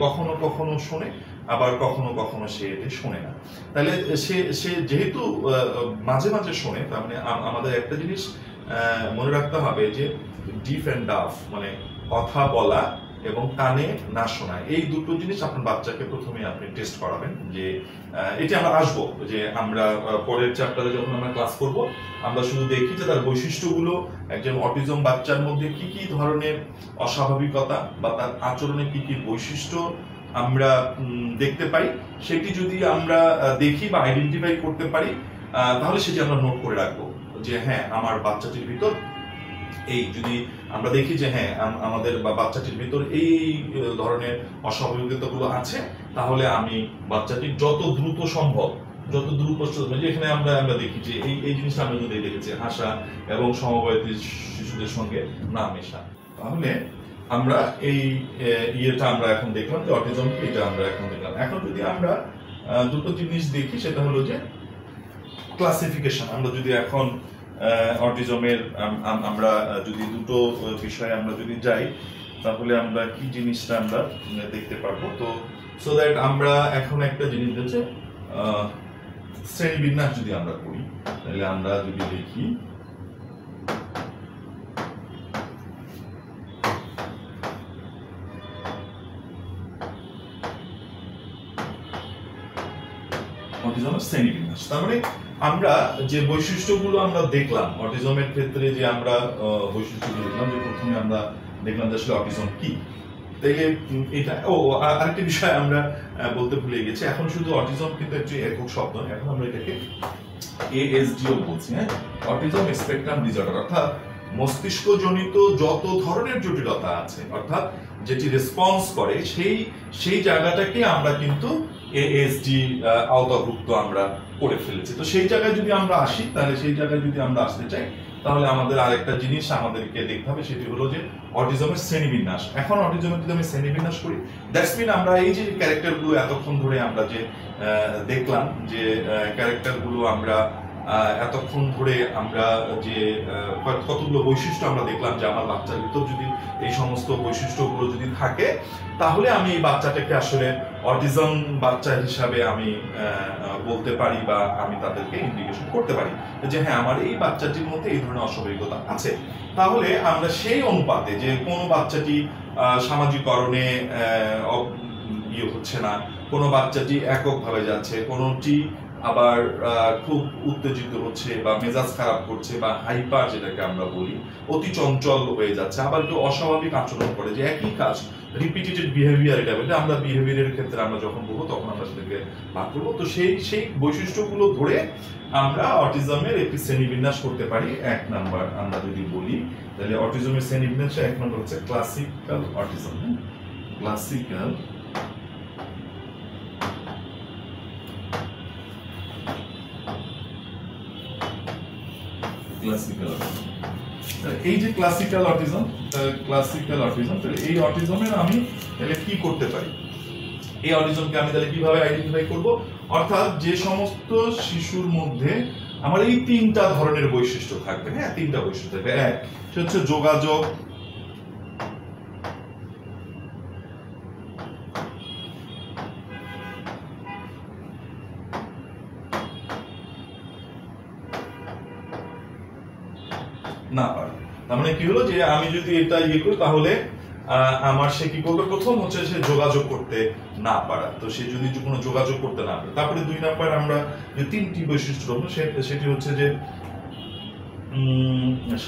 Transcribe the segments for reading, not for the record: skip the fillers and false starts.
কখনো কখনো শোনে, আবার কখনো কখনো সে শোনে না। তাহলে সে সে যেহেতু মাঝে মাঝে শোনে, তার মানে আমাদের একটা জিনিস মনে রাখতে হবে যে ডিফ অ্যান্ড ডাফ, মানে কথা বলা এবং কানে না শোনা, এই দুটো জিনিস আপনার বাচ্চাকে প্রথমে আপনি টেস্ট করাবেন। যে এটি আমরা আসবো, যে আমরা পরের চ্যাপ্টারে যখন আমরা ক্লাস করব, আমরা শুধু দেখি যে তার বৈশিষ্ট্যগুলো, একজন অটিজম বাচ্চার মধ্যে কি কি ধরনের অস্বাভাবিকতা বা তার আচরণে কি কি বৈশিষ্ট্য আমরা দেখতে পাই, সেটি যদি আমরা দেখি বা আইডেন্টিফাই করতে পারি, তাহলে সেটি আমরা নোট করে রাখবো যে হ্যাঁ, আমার বাচ্চাটির ভিতর এই, যদি আমরা দেখি যে হ্যাঁ আমাদের বাচ্চাটির ভিতর এই ধরনের অস্বাভাবিকতাগুলো আছে, তাহলে আমি বাচ্চাটির যত দ্রুত সম্ভব, যেখানে আমরা দেখি যে এই জিনিসটা আমরা যদি দেখেছি, হাসা এবং সমবয়সী শিশুদের সঙ্গে না মেশা, তাহলে আমরা এই ইয়েটা আমরা এখন দেখলাম যে অটিজম, এটা আমরা এখন দেখলাম। এখন যদি আমরা দুটো জিনিস দেখি, সেটা হলো যে ক্লাসিফিকেশন। আমরা যদি এখন অটিজমের আমরা যদি দুটো বিষয়ে আমরা যদি যাই, তাহলে আমরা কি জিনিসটা আমরা দেখতে পারবো। তো সো দ্যাট আমরা এখন একটা জিনিস হচ্ছে শ্রেণীবিন্যাস যদি আমরা করি, তাহলে আমরা যদি দেখি অটিজমের শ্রেণীবিন্যাস, তার মানে আমরা যে বৈশিষ্ট্যগুলো আমরা দেখলাম অটিজমের ক্ষেত্রে, যে আমরা বৈশিষ্ট্যগুলো দেখলাম, যে প্রথমে আমরা দেখলাম যে আসলে অটিজম কি। তাইলে এটা আরেকটা বিষয় আমরা বলতে ভুলে গেছি, এখন শুধু অটিজম কিন্তু একটি একক শব্দ, এখন আমরা এটাকে এএসডিও বলছি। হ্যাঁ, অটিজম স্পেকট্রাম ডিসঅর্ডার, অর্থাৎ মস্তিষ্কজনিত যত ধরনের জটিলতা আছে, অর্থাৎ যেটি রেসপন্স করে, সেই জায়গাটাকে আমরা কিন্তু এএসডি আওতাভুক্ত আমরা করে ফেলেছি। তো সেই জায়গায় যদি আমরা আসি, তাহলে সেই জায়গায় যদি আমরা আসতে চাই, তাহলে আমাদের আরেকটা জিনিস আমাদেরকে দেখতে হবে, সেটি হলো যে অটিজমের শ্রেণীবিন্যাস। এখন অটিজমের যদি আমি শ্রেণীবিন্যাস করি, দ্যাটস মিন আমরা এই যে ক্যারেক্টারগুলো এতক্ষণ ধরে আমরা যে দেখলাম, যে ক্যারেক্টারগুলো আমরা এতক্ষণ ধরে আমরা যে কতগুলো বৈশিষ্ট্য আমরা দেখলাম, যে আমার বাচ্চার ভিতর যদি এই সমস্ত বৈশিষ্ট্যগুলো যদি থাকে, তাহলে আমি এই বাচ্চাটাকে আসলে অটিজম বাচ্চা হিসাবে আমি বলতে পারি, বা আমি তাদেরকে ইন্ডিকেশন করতে পারি যে হ্যাঁ, আমার এই বাচ্চাটির মধ্যে এই ধরনের অস্বাভাবিকতা আছে। তাহলে আমরা সেই অনুপাতে, যে কোনো বাচ্চাটি সামাজিকরণে ইয়ে হচ্ছে না, কোনো বাচ্চাটি এককভাবে যাচ্ছে, কোনোটি আবার খুব উত্তেজিত হচ্ছে বা মেজাজ খারাপ করছে, বা হাইপার যেটাকে আমরা বলি, অতি চঞ্চল হয়ে যাচ্ছে, আবার কেউ অস্বাভাবিক আচরণ করে, যে একই কাজ রিপিটেড বিহেভিয়ার, এটা আমরা বিহেভিয়ারের ক্ষেত্রে আমরা যখন বলবো, তখন আমরা সেটাকে ভাগ করবো। তো সেই বৈশিষ্ট্যগুলো ধরে আমরা অটিজমের একটি শ্রেণীবিন্যাস করতে পারি। এক নাম্বার আমরা যদি বলি, তাহলে অটিজমের শ্রেণীবিন্যাসে এক নম্বর হচ্ছে ক্লাসিক্যাল অটিজম। ক্লাসিক্যাল এই যে ক্লাসিক্যাল অটিজম, তাহলে এই অটিজমের আমি তাহলে কি করতে পারি, এই অটিজমকে আমি তাহলে কিভাবে আইডেন্টিফাই করব, অর্থাৎ যে সমস্ত শিশুর মধ্যে আমার এই তিনটা ধরনের বৈশিষ্ট্য থাকবে। হ্যাঁ, তিনটা বৈশিষ্ট্য থাকবে। এক, সে হচ্ছে যোগাযোগ, না পারে। তার মানে কি হলো, যে আমি যদি এটা ইয়ে করি, তাহলে আমার সে কি করবে, প্রথম হচ্ছে সে যোগাযোগ করতে না পারা। তো সে যদি কোনো যোগাযোগ করতে না পারে, তারপরে দুই নাম্বার আমরা যে তিনটি বৈশিষ্ট্য রইল, সেটি হচ্ছে যে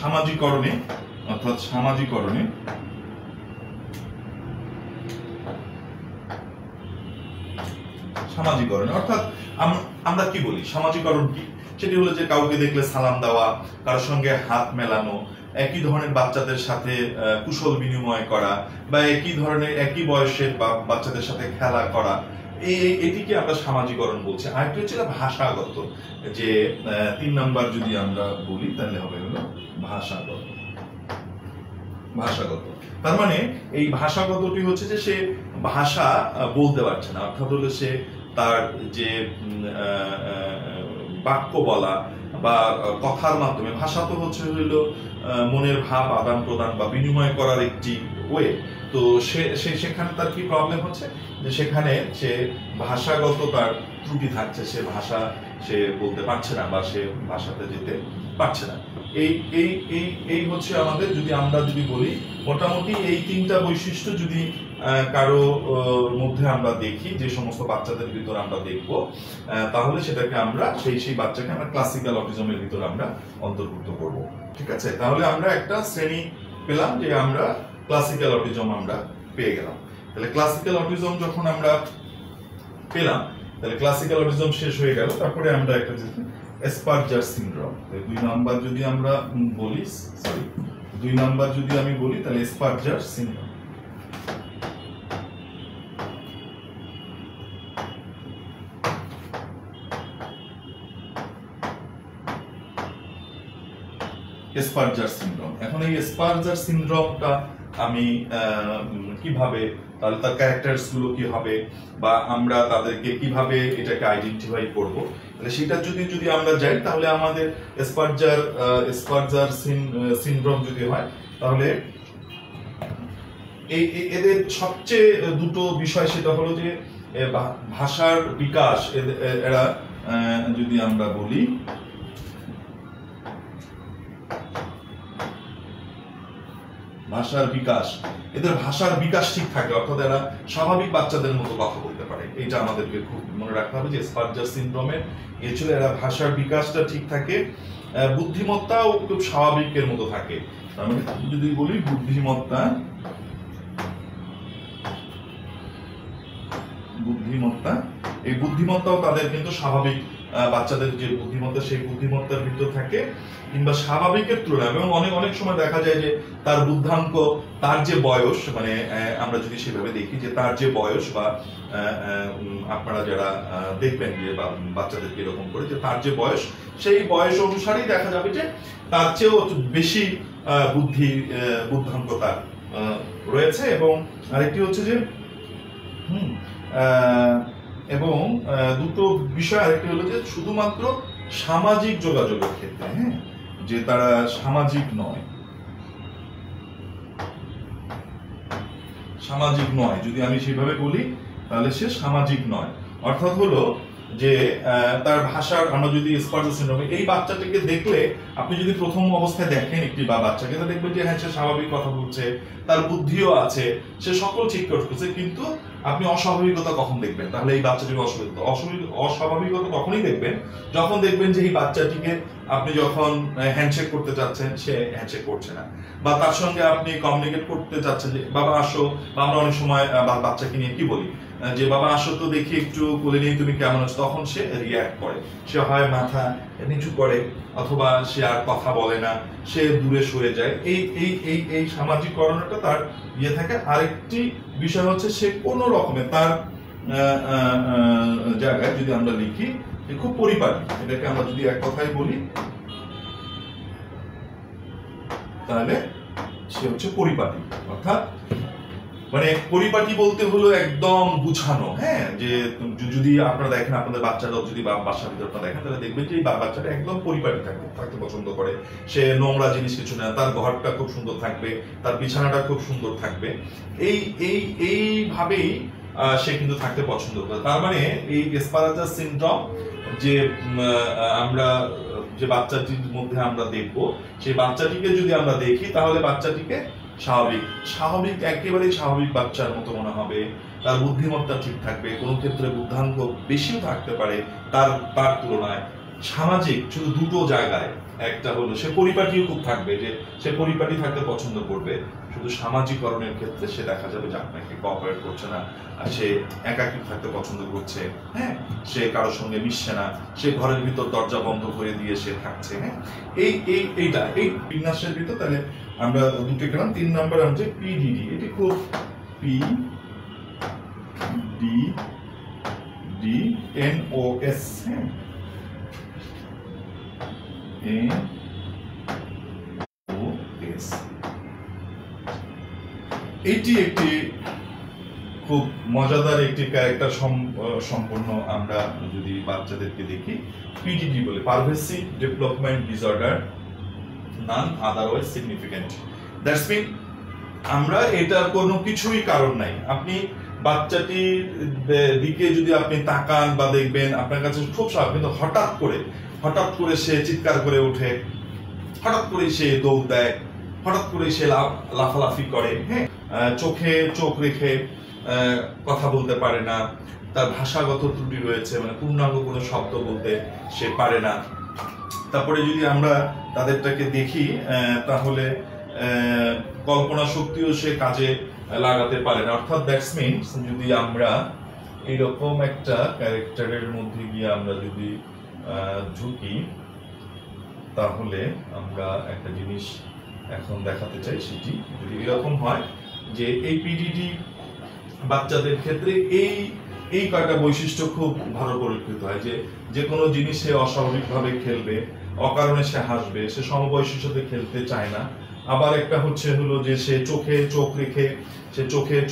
সামাজিকরণে, অর্থাৎ সামাজিকরণে অর্থাৎ আমরা কি বলি, সামাজিকরণ কি, সেটি হলো যে কাউকে দেখলে সালাম দেওয়া, কারোর সঙ্গে হাত মেলানো, একই ধরনের বাচ্চাদের সাথে কুশল বিনিময় করা, বা একই বয়সের বাচ্চাদের সাথে খেলা করা, এটিকে আমরা সামাজিকরণ বলছি। আরেকটি হচ্ছে ভাষাগত, যে 3 নাম্বার যদি আমরা বলি, তাহলে হবে হলো ভাষাগত। তার মানে এই ভাষাগতটি হচ্ছে যে সে ভাষা বলতে পারছে না, অর্থাৎ হলো সে তার যে বাক্য বলা বা কথার মাধ্যমে, ভাষা তো হচ্ছে হইল মনের ভাব আদান প্রদান বা বিনিময় করার একটি ওয়ে। তো সেখানে তার কি প্রবলেম হচ্ছে যে সেখানে সে ভাষাগত তার ত্রুটি থাকছে, সে বলতে পারছে না বা সে ভাষাতে যেতে পারছে না। এই এই এই এই হচ্ছে আমাদের, আমরা যদি বলি মোটামুটি এই তিনটা বৈশিষ্ট্য যদি কারো মধ্যে আমরা দেখি, যে সমস্ত বাচ্চাদের ভিতর আমরা দেখব, তাহলে সেটাকে আমরা সেই বাচ্চাকে আমরা ক্লাসিক্যাল অটিজমের ভিতর আমরা অন্তর্ভুক্ত করব। ঠিক আছে, তাহলে আমরা একটা শ্রেণী পেলাম যে আমরা ক্লাসিক্যাল অটিজম আমরা পেয়ে গেলাম। তাহলে ক্লাসিক্যাল অটিজম যখন আমরা পেলাম, তাহলে ক্লাসিক্যাল অটিজম শেষ হয়ে গেল। তারপরে আমরা একটা এসপারজার সিনড্রোম, 2 নাম্বার যদি আমরা বলি, সরি 2 নাম্বার যদি আমি বলি, তাহলে এসপারজার সিনড্রোম। এসপারজার সিনড্রোম, এখন এই এসপারজার সিনড্রোমটা আমি কিভাবে, তাহলে তার ক্যারেক্টারস গুলো কি হবে, বা আমরা তাদেরকে কিভাবে এটাকে আইডেন্টিফাই করব, তাহলে সেটা যদি আমরা যাই, তাহলে আমাদের এসপারজার সিনড্রোম যদি হয়, তাহলে এদের সবচেয়ে দুটো বিষয়, সেটা হলো যে ভাষার বিকাশ। এরা যদি আমরা বলি ভাষার বিকাশ, এদের ভাষার বিকাশ ঠিক থাকে, অর্থাৎ এরা স্বাভাবিক বাচ্চাদের মতো কথা বলতে পারে। এটা আমাদেরকে খুব মনে রাখতে হবে যে এসপারজার সিনড্রোমের ছিল এরা ভাষার বিকাশটা ঠিক থাকে, বুদ্ধিমত্তাও খুব স্বাভাবিকের মতো থাকে। মানে যদি বলি বুদ্ধিমত্তা, এই বুদ্ধিমত্তাও তাদের কিন্তু স্বাভাবিক বাচ্চাদের যে বুদ্ধিমত্তা, সেই বুদ্ধিমত্তার ভিতর থাকে, কিংবা স্বাভাবিকের তুলনায়। এবং অনেক সময় দেখা যায় যে তার বুদ্ধাঙ্ক, তার যে বয়স, মানে আমরা যদি সেভাবে দেখি যে তার যে বয়স, বা আপনারা যারা দেখবেন যে বাচ্চাদেরকে এরকম করে, যে তার যে বয়স, সেই বয়স অনুসারেই দেখা যাবে যে তার চেয়েও বেশি বুদ্ধাঙ্ক তার রয়েছে। এবং আরেকটি হচ্ছে যে এবং দুটো বিষয়, আরেকটি হলো যে শুধুমাত্র সামাজিক যোগাযোগের ক্ষেত্রে, হ্যাঁ, যে তারা সামাজিক নয়, যদি আমি সেভাবে বলি, তাহলে সে সামাজিক নয়। অর্থাৎ হলো যে তার ভাষার, আমরা যদি এসপারজার সিনড্রোমে এই বাচ্চাটিকে দেখলে, আপনি যদি প্রথম অবস্থায় দেখেন একটি বাচ্চাকে, তো দেখবেন যে হ্যাঁ, সে স্বাভাবিক কথা বলছে, তার বুদ্ধিও আছে, সে সকল ঠিক করছে, কিন্তু আপনি অস্বাভাবিকতা কখন দেখবেন, তাহলে এই বাচ্চাটিকে অস্বাভাবিকতা তখনই দেখবেন যখন দেখবেন যে এই বাচ্চাটিকে আপনি যখন হ্যান্ডশেক করতে চাচ্ছেন, সে হ্যান্ডশেক করছে না, বা তার সঙ্গে আপনি কমিউনিকেট করতে চাচ্ছেন যে বাবা আসো, বা আমরা অনেক সময় বাচ্চাকে নিয়ে কি বলি যে বাবা আসো তো দেখি একটু কোলে নিয়ে, তুমি কেমন আছো, তখন সে রিঅ্যাক্ট করে, সে হয় মাথা নিচু করে, অথবা সে আর কথা বলে না, সে দূরে সরে যায়। এই সামাজিককরণটা তার থাকে। আরেকটি বিষয় হচ্ছে সে কোনো রকমের তার জায়গায় যদি আমরা লিখি খুব পরিপাটি, এটাকে আমরা যদি এক কথায় বলি, তাহলে সে হচ্ছে পরিপাটি। অর্থাৎ মানে পরিপাটি বলতে হলো একদম গুছানো, হ্যাঁ, যে যদি আপনারা দেখেন, আপনাদের বাচ্চারা যদি বাসার ভিতরে আপনারা দেখেন, তাহলে দেখবেন যে এই বাচ্চাটা একদম পরিপাটি থাকতে পছন্দ করে, সে নোংরা জিনিস কিছু না, তার ঘরটা খুব সুন্দর থাকবে, তার বিছানাটা খুব সুন্দর থাকবে, এইভাবেই সে কিন্তু থাকতে পছন্দ করে। তার মানে এই এসপারজার সিনড্রোম যে আমরা যে বাচ্চাটির মধ্যে আমরা দেখব, সেই বাচ্চাটিকে যদি আমরা দেখি, তাহলে বাচ্চাটিকে স্বাভাবিক একেবারে স্বাভাবিক বাচ্চার মতো মনে হবে, তার বুদ্ধিমত্তা ঠিক থাকবে, কোনো ক্ষেত্রে বুদ্ধাঙ্ক বেশিও থাকতে পারে তার তুলনায়। সামাজিক শুধু দুটো জায়গায়, একটা হলো সে পরিপাটিও খুব থাকবে, যে সে পরিপাটি থাকতে পছন্দ করবে, শুধু সামাজিককরণের ক্ষেত্রে সে দেখা যাবে যে আপনাকে কোঅপারেট করছে না, আর সে একাকী থাকতে পছন্দ করছে, হ্যাঁ, সে কারোর সঙ্গে মিশছে না, সে ঘরের ভিতর দরজা বন্ধ করে দিয়ে সে থাকছে, হ্যাঁ, এই বিন্যাসের ভিতর। তাহলে আমরা দুটো গেলাম। 3 নাম্বার হচ্ছে পিডিডি, এটি খুব PDDNOS, হ্যাঁ, NOS, এটি একটি খুব মজাদার একটি ক্যারেক্টার সম্পন্ন। আমরা যদি বাচ্চাদেরকে দেখি, পিডিডি বলে, pervasive development disorder, non otherwise significant. That's mean আমরা এটার কোনো কিছুই কারণ নাই। আপনি বাচ্চাটির দিকে যদি আপনি তাকান বা দেখবেন, আপনার কাছে খুব স্বাভাবিক, কিন্তু হঠাৎ করে সে চিৎকার করে ওঠে, হঠাৎ করে সে দৌড় দেয়, হঠাৎ করে সে লাফালাফি করে, হ্যাঁ, চোখে চোখ রেখে কথা বলতে পারে না, তার ভাষাগত ত্রুটি রয়েছে, মানে পূর্ণাঙ্গ কোনো শব্দ বলতে সে পারে না। তারপরে যদি আমরা তাদেরটাকে দেখি তাহলে কল্পনা শক্তিও সে কাজে লাগাতে পারে না। অর্থাৎ দ্যাটস মিনস যদি আমরা এরকম একটা ক্যারেক্টারের মধ্যে গিয়ে আমরা যদি ঢুকি, তাহলে আমরা একটা জিনিস এখন দেখাতে চাই। সেটি যদি এরকম হয় যে এই পিডিডি বাচ্চাদের ক্ষেত্রে এই কয়টা বৈশিষ্ট্য খুব ভালো পরিলক্ষিত হয়, যে কোনো জিনিসে অস্বাভাবিকভাবে খেলবে, অকারণে সে হাসবে, সে সমবয়সীর সাথে খেলতে চায় না। আবার একটা হলো যে সে চোখে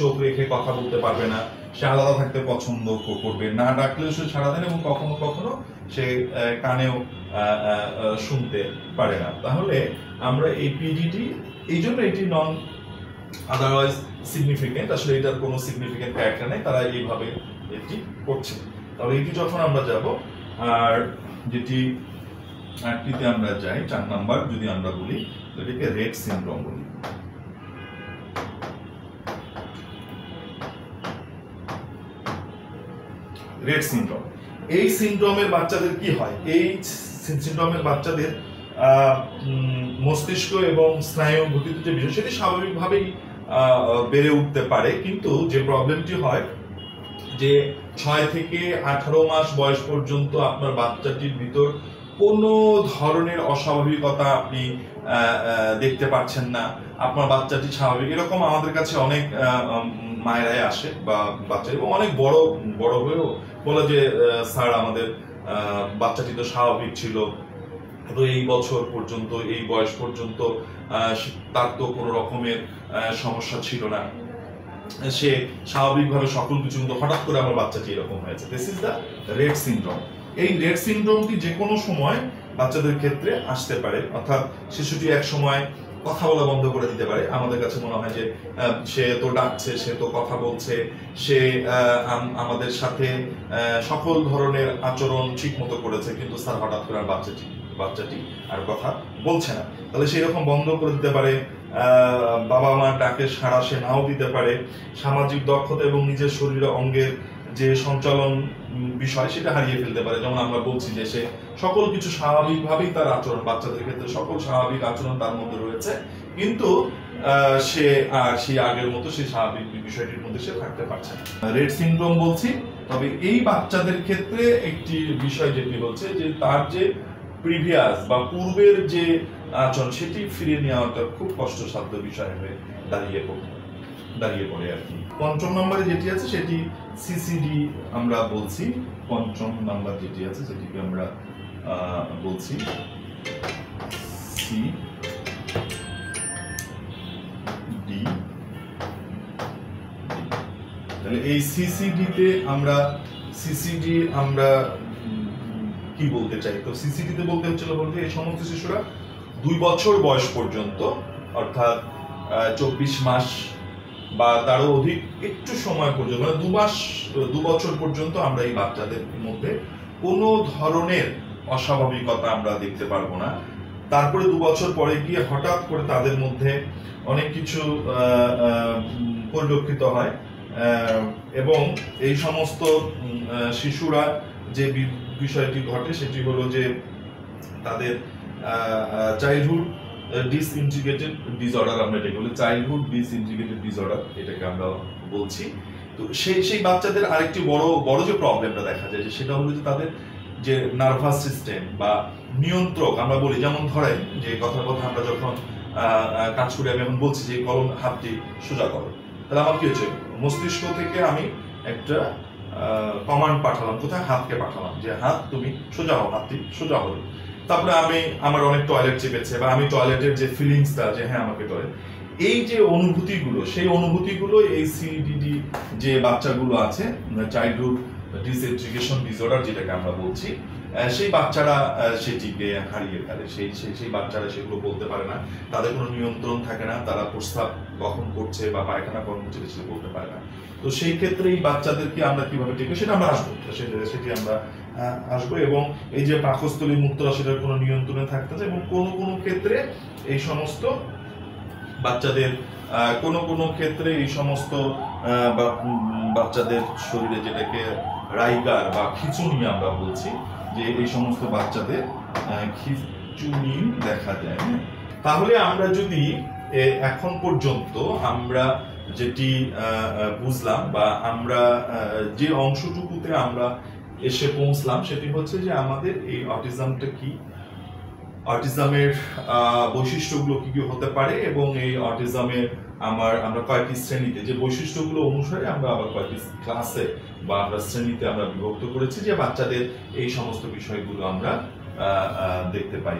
চোখ রেখে কথা বলতে পারবে না, সে আলাদা থাকতে পছন্দ করবে না, ডাকলেও সে সাড়া দেয়, এবং কখনো কখনো সে কানেও শুনতে পারে না। তাহলে আমরা এই পিডিডি, এই জন্য এটি নন আদারওয়াইজ সিগনিফিকেন্ট, আসলে এটার কোনো সিগনিফিকেন্ট ক্যারেক্টার নেই, তারা এইভাবে এটি করছে। তাহলে এটি যখন আমরা যাব, আর যেটি আরেকটিতে আমরা যাই, 4 নাম্বার যদি আমরা বলি, এটাকে রেট সিনড্রোম বলি। রেট সিনড্রোম, এই সিনড্রোমের বাচ্চাদের কি হয়? এই সিনড্রোমের বাচ্চাদের মস্তিষ্ক এবং স্নায়ু গঠিত যে বিষয়, সেটি স্বাভাবিকভাবেই বেড়ে উঠতে পারে, কিন্তু যে প্রবলেমটি হয় যে 6 থেকে 18 মাস বয়স পর্যন্ত আপনার বাচ্চাটির ভিতর কোনো ধরনের অস্বাভাবিকতা আপনি দেখতে পাচ্ছেন না, আপনার বাচ্চাটি স্বাভাবিক। এরকম আমাদের কাছে অনেক মায়েরাই আসে বা বাচ্চা, এবং অনেক বড় হয়েও বলে যে স্যার আমাদের বাচ্চাটি তো স্বাভাবিক ছিল, তো এই বছর পর্যন্ত, এই বয়স পর্যন্ত তার তো কোনো রকমের সমস্যা ছিল না, সে স্বাভাবিকভাবে সকল কিছু, কিন্তু হঠাৎ করে আমার বাচ্চাটি এরকম হয়েছে। This is the rate syndrome. এই রেট সিনড্রোমটি যে কোনো সময় বাচ্চাদের ক্ষেত্রে আসতে পারে, অর্থাৎ শিশুটি এক সময় কথা বলা বন্ধ করে দিতে পারে। আমাদের কাছে মনে হয় যে সে তো ডাকছে, সে তো কথা বলছে, সে আমাদের সাথে সকল ধরনের আচরণ ঠিক মতো করেছে, কিন্তু স্যার হঠাৎ করে বাচ্চাটি আর কথা বলছে না। তাহলে সেই রকম বন্ধ করে দিতে পারে, বাবা মার ডাকে সাড়া সে নাও দিতে পারে, সামাজিক দক্ষতা এবং নিজের শরীরের অঙ্গের যে সঞ্চালন বিষয় সেটা হারিয়ে ফেলতে পারে। যেমন আমরা বলছি যে সে সকল কিছু স্বাভাবিকভাবেই তার আচরণ, বাচ্চাদের ক্ষেত্রে সকল স্বাভাবিক আচরণ তার মধ্যে রয়েছে, কিন্তু সে আর সেই আগের মতো সেই স্বাভাবিক বিষয়টির মধ্যে সে থাকতে পারছে না। রেট সিনড্রোম বলছি। তবে এই বাচ্চাদের ক্ষেত্রে একটি বিষয় যেটি হচ্ছে যে তার যে প্রিভিয়াস বা পূর্বের যে আচরণ, সেটি ফিরিয়ে নেওয়াটা খুব কষ্টসাধ্য বিষয় হয়ে দাঁড়িয়ে পড়ে আর কি। 5 নম্বরে যেটি আছে সেটি সিসিডি আমরা বলছি। 5 নাম্বার যেটি আছে সেটিকে আমরা বলছি সিডি। তাহলে এই সিসিডি আমরা কি বলতে চাই? তো সিসিডিতে বলতে এই সমস্ত শিশুরা 2 বছর বয়স পর্যন্ত, অর্থাৎ 24 মাস বা তারও অধিক একটু সময় পর্যন্ত, মানে 2 বছর পর্যন্ত আমরা এই বাচ্চাদের মধ্যে কোনো ধরনের অস্বাভাবিকতা আমরা দেখতে পারবো না। তারপরে 2 বছর পরে গিয়ে হঠাৎ করে তাদের মধ্যে অনেক কিছু পরিলক্ষিত হয়, এবং এই সমস্ত শিশুরা যে বিষয়টি ঘটে সেটি হলো যে তাদের চাইল্ডহুড ডিসইন্টিগ্রেটেড ডিসঅর্ডার, আমরা এটাকে বলি চাইল্ডহুড ডিসইন্টিগ্রেটেড ডিসঅর্ডার, এটাকে আমরা বলছি। তো সেই বাচ্চাদের আরেকটি বড় যে প্রবলেমটা দেখা যায়, যে সেটা হলো যে তাদের যে নার্ভাস সিস্টেম বা নিয়ন্ত্রক আমরা বলি, যেমন ধরেন যে কথার কথা আমরা যখন কাজ করি, আমি এখন বলছি যে কলম হাতটি সোজা করো, তাহলে আমার কি হচ্ছে, মস্তিষ্ক থেকে আমি একটা কমান্ড পাঠালাম, কোথায়? হাতকে পাঠালাম, যে হাত তুমি সোজা হও, হাতটি সোজা হলো। তারপরে আমার অনেক টয়লেট চেপেছে, বা আমি টয়লেটের যে ফিলিংসটা, যে হ্যাঁ আমাকে টয়লেট, এই যে অনুভূতিগুলো, সেই অনুভূতিগুলো এই সিডিডি যে বাচ্চাগুলো আছে, চাইল্ডহুড ডিসইন্টিগ্রেশন ডিসঅর্ডার যেটাকে আমরা বলছি, সেই বাচ্চারা সেটিকে হারিয়ে ফেলে, সেই বাচ্চারা সেগুলো বলতে পারে না, তাদের কোনো নিয়ন্ত্রণ থাকে না, তারা প্রস্রাব কখন করছে বা পায়খানা কখন করছে সেটা বলতে পারে না। তো সেই ক্ষেত্রে এই বাচ্চাদেরকে আমরা কিভাবে টিকবে সেটা আমরা আসবো, সেটি আমরা আসবো। এবং এই যে পাকস্থলী মূত্রা সেটার কোনো নিয়ন্ত্রণে থাকতে চাই, এবং কোনো ক্ষেত্রে এই সমস্ত বাচ্চাদের কোনো ক্ষেত্রে এই সমস্ত বাচ্চাদের শরীরে যেটাকে রাইগার বা খিচুনি আমরা বলছি, যে এই সমস্ত বাচ্চাদের খিচুনি দেখা যায়। তাহলে আমরা যদি এখন পর্যন্ত আমরা যেটি বুঝলাম বা আমরা যে অংশটুকুতে আমরা এসে পৌঁছলাম সেটি হচ্ছে যে আমাদের এই অটিজমটা কি, অটিজমের বৈশিষ্ট্যগুলো কি কি হতে পারে, এবং এই অটিজমের আমরা কয়েকটি শ্রেণীতে যে বৈশিষ্ট্যগুলো অনুসারে আমরা আবার কয়েকটি ক্লাসে বা আমরা শ্রেণীতে আমরা বিভক্ত করেছি, যে বাচ্চাদের এই সমস্ত বিষয়গুলো আমরা দেখতে পাই।